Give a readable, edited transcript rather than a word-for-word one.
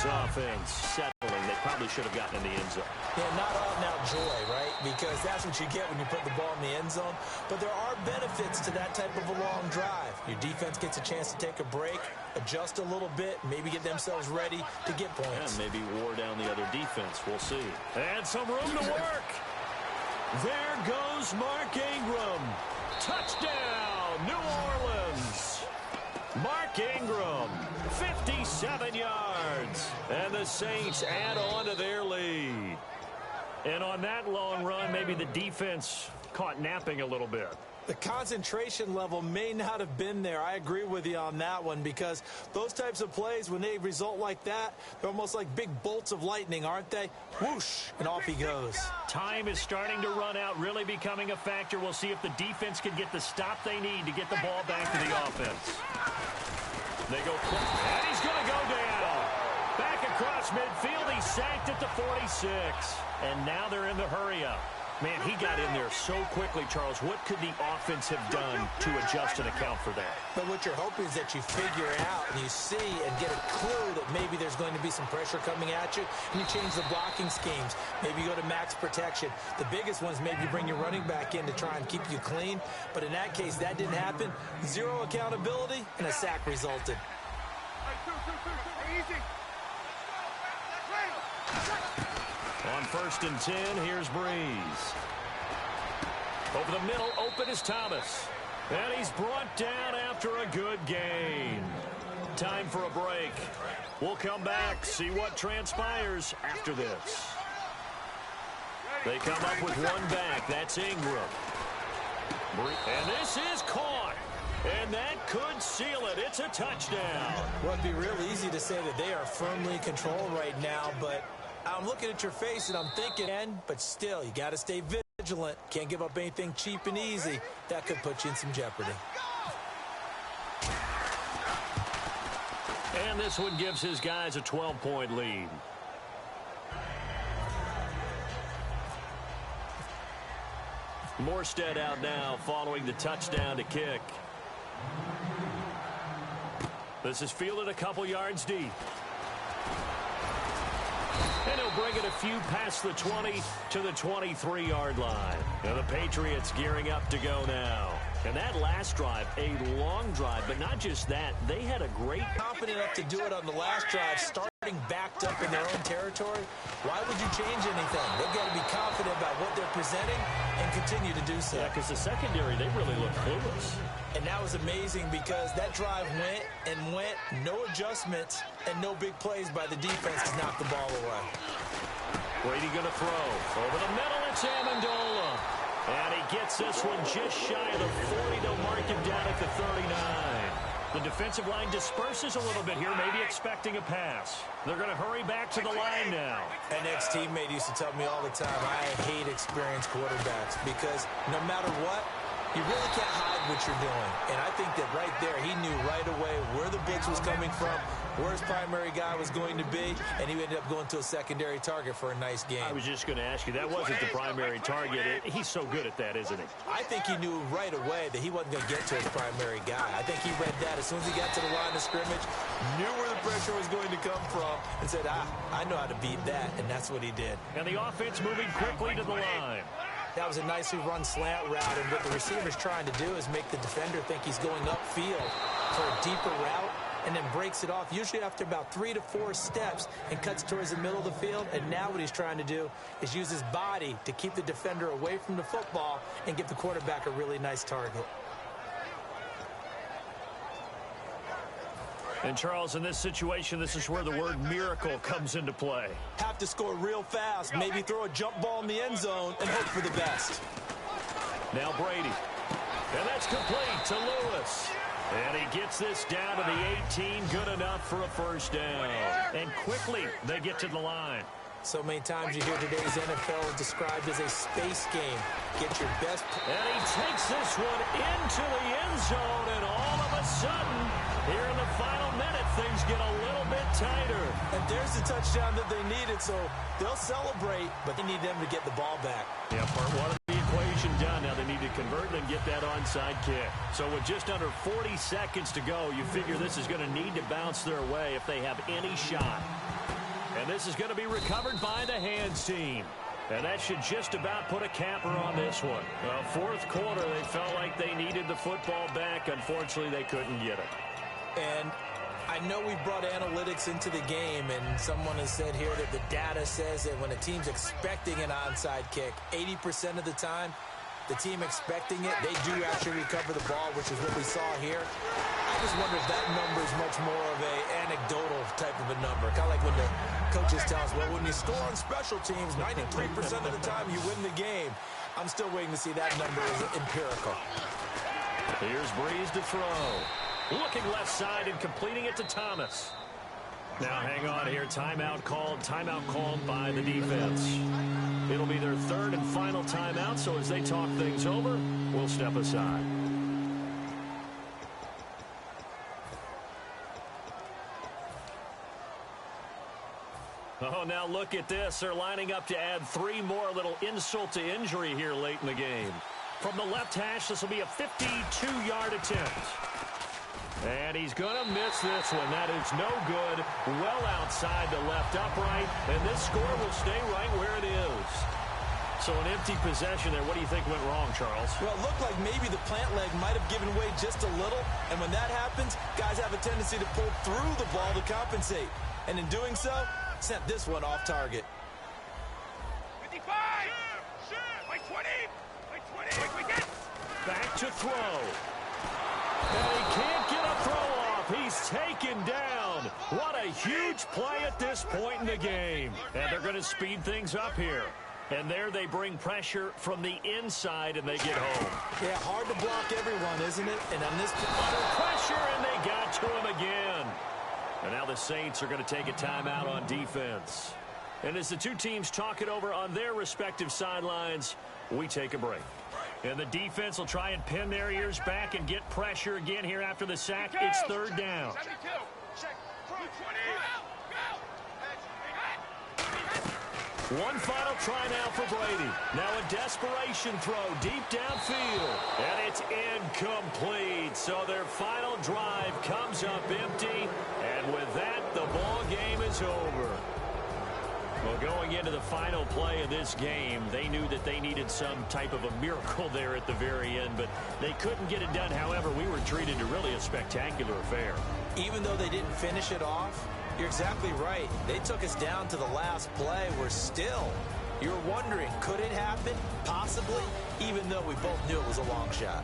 Browns offense settling. They probably should have gotten in the end zone. Yeah, not all now joy, right? Because that's what you get when you put the ball in the end zone. But there are benefits to that type of a long drive. Your defense gets a chance to take a break, adjust a little bit, maybe get themselves ready to get points. And maybe wore down the other defense. We'll see. And some room to work. There goes Mark Ingram. Touchdown, New Orleans. Mark Ingram, 57 yards. And the Saints add on to their lead. And on that long run, maybe the defense caught napping a little bit. The concentration level may not have been there. I agree with you on that one, because those types of plays, when they result like that, they're almost like big bolts of lightning, aren't they? Whoosh, and off he goes. Time is starting to run out, really becoming a factor. We'll see if the defense can get the stop they need to get the ball back to the offense. They go quick, and he's going to go down. Back across midfield, he's sacked at the 46. And now they're in the hurry-up. Man, he got in there so quickly, Charles. What could the offense have done to adjust and account for that? But what you're hoping is that you figure out and you see and get a clue that maybe there's going to be some pressure coming at you, and you change the blocking schemes. Maybe you go to max protection. The biggest ones, maybe you bring your running back in to try and keep you clean. But in that case, that didn't happen. Zero accountability, and a sack resulted. On 1st and 10, here's Breeze. Over the middle, open is Thomas. And he's brought down after a good gain. Time for a break. We'll come back, see what transpires after this. They come up with one back. That's Ingram. And this is caught. And that could seal it. It's a touchdown. Well, it'd be real easy to say that they are firmly in control right now, but I'm looking at your face and I'm thinking, but still, you got to stay vigilant. Can't give up anything cheap and easy. That could put you in some jeopardy. And this one gives his guys a 12-point lead. Morstead out now following the touchdown to kick. This is fielded a couple yards deep. And he'll bring it a few past the 20 to the 23-yard line. Now the Patriots gearing up to go now. And that last drive, a long drive, but not just that. They had a great... Confident enough to do it on the last drive, starting backed up in their own territory. Why would you change anything? They've got to be confident about what they're presenting and continue to do so. Yeah, because the secondary, they really look clueless. And that was amazing because that drive went and went, no adjustments, and no big plays by the defense to knock the ball away. Brady going to throw. Over the middle, it's Amendola. And he gets this one just shy of the 40. They'll mark him down at the 39. The defensive line disperses a little bit here, maybe expecting a pass. They're going to hurry back to the line now. An ex-teammate used to tell me all the time, I hate experienced quarterbacks because no matter what, you really can't hide what you're doing. And I think that right there, he knew right away where the blitz was coming from, where his primary guy was going to be, and he ended up going to a secondary target for a nice game. I was just going to ask you, that wasn't the primary target. He's so good at that, isn't he? I think he knew right away that he wasn't going to get to his primary guy. I think he read that as soon as he got to the line of scrimmage, knew where the pressure was going to come from, and said, I know how to beat that, and that's what he did. And the offense moving quickly to the line. That was a nicely run slant route, and what the receiver's trying to do is make the defender think he's going upfield for a deeper route, and then breaks it off, usually after about 3 to 4 steps, and cuts towards the middle of the field. And now what he's trying to do is use his body to keep the defender away from the football and give the quarterback a really nice target. And, Charles, in this situation, this is where the word miracle comes into play. Have to score real fast, maybe throw a jump ball in the end zone, and hope for the best. Now Brady. And that's complete to Lewis. And he gets this down to the 18, good enough for a first down. And quickly, they get to the line. So many times you hear today's NFL described as a space game. Get your best. And he takes this one into the end zone, and all of a sudden, here in the final minute, things get a little bit tighter. And there's the touchdown that they needed, so they'll celebrate, but they need them to get the ball back. Yeah, part one of the equation done. Now they need to convert and get that onside kick. So with just under 40 seconds to go, you figure this is going to need to bounce their way if they have any shot. And this is going to be recovered by the hands team. And that should just about put a capper on this one. Well, fourth quarter, they felt like they needed the football back. Unfortunately, they couldn't get it. And I know we brought analytics into the game, and someone has said here that the data says that when a team's expecting an onside kick, 80% of the time, the team expecting it, they do actually recover the ball, which is what we saw here. I just wonder if that number is much more of an anecdotal type of a number. Kind of like when the coaches tell us, well, when you score on special teams, 93% of the time you win the game. I'm still waiting to see that number is empirical. Here's Breeze to throw. Looking left side and completing it to Thomas. Now hang on here. Timeout called by the defense. It'll be their third and final timeout, so as they talk things over, we'll step aside. Oh, now look at this. They're lining up to add 3 more, little insult to injury here late in the game. From the left hash, this will be a 52-yard attempt. And he's going to miss this one. That is no good. Well outside the left upright. And this score will stay right where it is. So an empty possession there. What do you think went wrong, Charles? Well, it looked like maybe the plant leg might have given way just a little. And when that happens, guys have a tendency to pull through the ball to compensate. And in doing so, sent this one off target. 55! Like 20! Like 20! Like we get! Back to throw. And he can't get a throw off. He's taken down. What a huge play at this point in the game. And they're going to speed things up here. And there they bring pressure from the inside, and they get home. Yeah, hard to block everyone, isn't it? And on this under pressure, and they got to him again. And now the Saints are going to take a timeout on defense. And as the two teams talk it over on their respective sidelines, we take a break. And the defense will try and pin their ears back and get pressure again here after the sack. It's third down. 72. Check. 20. One final try now for Brady. Now a desperation throw deep downfield. And it's incomplete. So their final drive comes up empty. And with that, the ball game is over. Well, going into the final play of this game, they knew that they needed some type of a miracle there at the very end, but they couldn't get it done. However, we were treated to really a spectacular affair. Even though they didn't finish it off, you're exactly right. They took us down to the last play. We're still, you're wondering, could it happen? Possibly, even though we both knew it was a long shot.